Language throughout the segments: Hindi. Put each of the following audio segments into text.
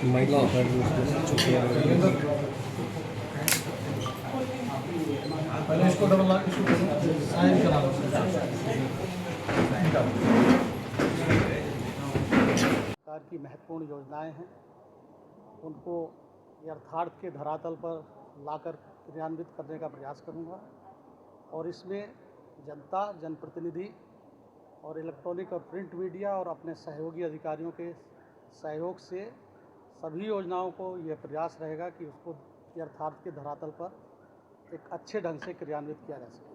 महिला छुट्टियाँ पहले इसको डबल लॉक साइन करा लो। सरकार की महत्वपूर्ण योजनाएं हैं, उनको यथार्थ के धरातल पर लाकर क्रियान्वित करने का प्रयास करूंगा और इसमें जनता, जनप्रतिनिधि और इलेक्ट्रॉनिक और प्रिंट मीडिया और अपने सहयोगी अधिकारियों के सहयोग से सभी योजनाओं को यह प्रयास रहेगा कि उसको यथार्थ के धरातल पर एक अच्छे ढंग से क्रियान्वित किया जा सके।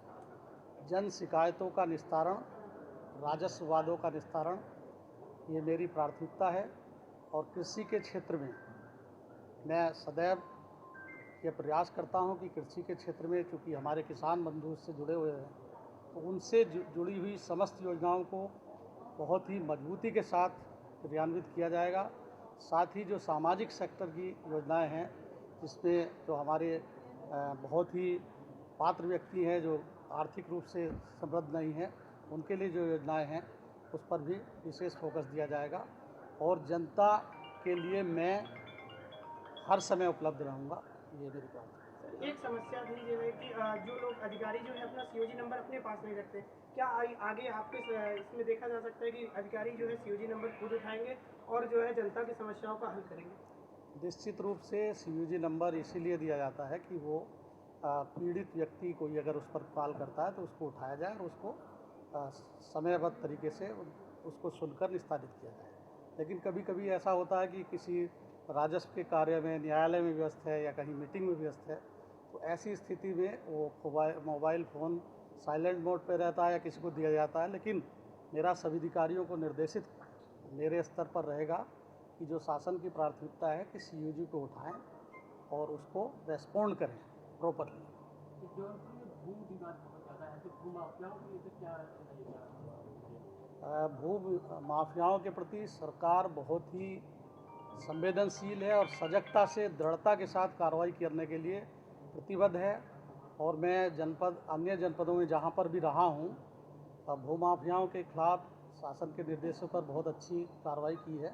जन शिकायतों का निस्तारण, राजस्व वादों का निस्तारण, ये मेरी प्राथमिकता है और कृषि के क्षेत्र में मैं सदैव ये प्रयास करता हूं कि कृषि के क्षेत्र में, चूँकि हमारे किसान बंधु इससे जुड़े हुए हैं, तो उनसे जुड़ी हुई समस्त योजनाओं को बहुत ही मजबूती के साथ क्रियान्वित किया जाएगा। साथ ही जो सामाजिक सेक्टर की योजनाएं हैं, जिसमें जो हमारे बहुत ही पात्र व्यक्ति हैं जो आर्थिक रूप से समृद्ध नहीं हैं, उनके लिए जो योजनाएं हैं उस पर भी विशेष फोकस दिया जाएगा और जनता के लिए मैं हर समय उपलब्ध रहूँगा। ये मेरी बात है। एक समस्या थी जो है कि जो लोग अधिकारी जो है अपना सीओजी नंबर अपने पास नहीं रखते, क्या आगे आपके इसमें देखा जा सकता है कि अधिकारी जो है सीओजी नंबर खुद उठाएंगे और जो है जनता की समस्याओं का हल करेंगे? निश्चित रूप से सीओजी नंबर इसीलिए दिया जाता है कि वो पीड़ित व्यक्ति कोई अगर उस पर कॉल करता है तो उसको उठाया जाए और उसको समयबद्ध तरीके से उसको सुनकर निस्तारित किया जाए। लेकिन कभी कभी ऐसा होता है कि किसी राजस्व के कार्य में, न्यायालय में व्यस्त है या कहीं मीटिंग में व्यस्त है, तो ऐसी स्थिति में वो मोबाइल फ़ोन साइलेंट मोड पे रहता है या किसी को दिया जाता है। लेकिन मेरा सभी अधिकारियों को निर्देशित मेरे स्तर पर रहेगा कि जो शासन की प्राथमिकता है कि सीओजी को उठाएं और उसको रेस्पॉन्ड करें प्रॉपरली। भू माफियाओं के प्रति सरकार बहुत ही संवेदनशील है और सजगता से, दृढ़ता के साथ कार्रवाई करने के लिए प्रतिबद्ध है। और मैं अन्य जनपदों में जहां पर भी रहा हूं, भूमाफियाओं के खिलाफ शासन के निर्देशों पर बहुत अच्छी कार्रवाई की है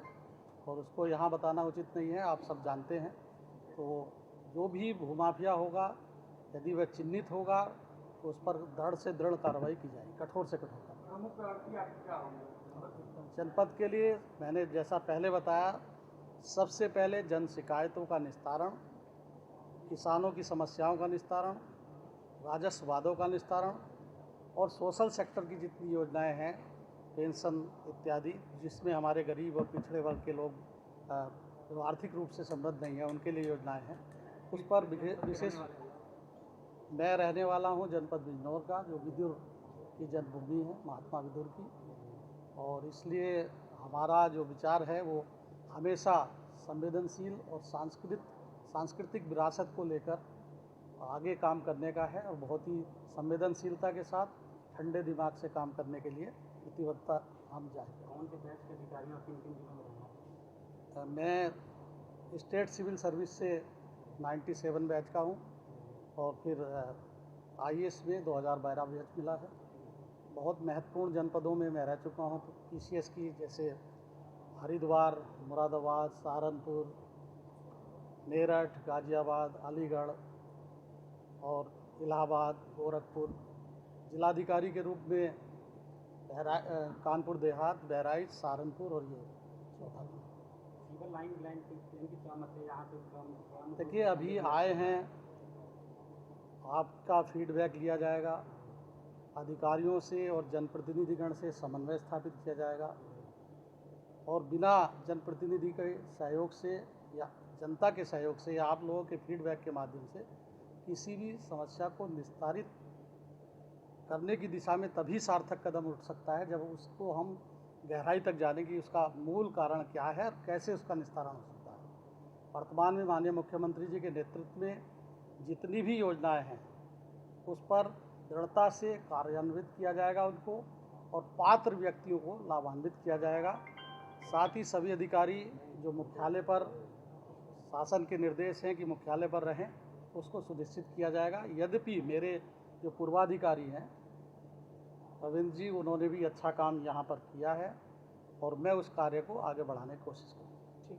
और उसको यहाँ बताना उचित नहीं है, आप सब जानते हैं। तो जो भी भूमाफिया होगा, यदि वह चिन्हित होगा तो उस पर दृढ़ से दृढ़ कार्रवाई की जाएगी, कठोर से कठोर। जनपद के लिए मैंने जैसा पहले बताया, सबसे पहले जन शिकायतों का निस्तारण, किसानों की समस्याओं का निस्तारण, राजस्व वादों का निस्तारण और सोशल सेक्टर की जितनी योजनाएं हैं, पेंशन इत्यादि, जिसमें हमारे गरीब और पिछड़े वर्ग के लोग जो आर्थिक रूप से समृद्ध नहीं है उनके लिए योजनाएं हैं, उस पर विशेष। मैं रहने वाला हूं जनपद बिजनौर का, जो विदुर की जन्मभूमि है, महात्मा विदुर की, और इसलिए हमारा जो विचार है वो हमेशा संवेदनशील और सांस्कृतिक विरासत को लेकर आगे काम करने का है और बहुत ही संवेदनशीलता के साथ ठंडे दिमाग से काम करने के लिए प्रतिबद्धता हम जाएंगे। कौन से बैच के अधिकारियों किन किन जिलों में रहेंगे? मैं स्टेट सिविल सर्विस से 97 बैच का हूँ और फिर आईएएस में 2012 बैच मिला है। बहुत महत्वपूर्ण जनपदों में मैं रह चुका हूँ, तो पीसीएस की जैसे हरिद्वार, मुरादाबाद, सहारनपुर, मेरठ, गाजियाबाद, अलीगढ़ और इलाहाबाद, गोरखपुर, जिलाधिकारी के रूप में कानपुर देहात, बहराइच, सहारनपुर और ये चौथा। देखिए, अभी आए हैं, आपका फीडबैक लिया जाएगा, अधिकारियों से और जनप्रतिनिधिगण से समन्वय स्थापित किया जाएगा और बिना जनप्रतिनिधि के सहयोग से या जनता के सहयोग से या आप लोगों के फीडबैक के माध्यम से किसी भी समस्या को निस्तारित करने की दिशा में तभी सार्थक कदम उठ सकता है जब उसको हम गहराई तक जाने की उसका मूल कारण क्या है और कैसे उसका निस्तारण हो सकता है। वर्तमान में माननीय मुख्यमंत्री जी के नेतृत्व में जितनी भी योजनाएं हैं उस पर दृढ़ता से कार्यान्वित किया जाएगा उनको, और पात्र व्यक्तियों को लाभान्वित किया जाएगा। साथ ही सभी अधिकारी जो मुख्यालय पर शासन के निर्देश हैं कि मुख्यालय पर रहें, उसको सुनिश्चित किया जाएगा। यद्यपि मेरे जो पूर्वाधिकारी हैं रविंद्र जी, उन्होंने भी अच्छा काम यहाँ पर किया है और मैं उस कार्य को आगे बढ़ाने की कोशिश करूँगा। ठीक।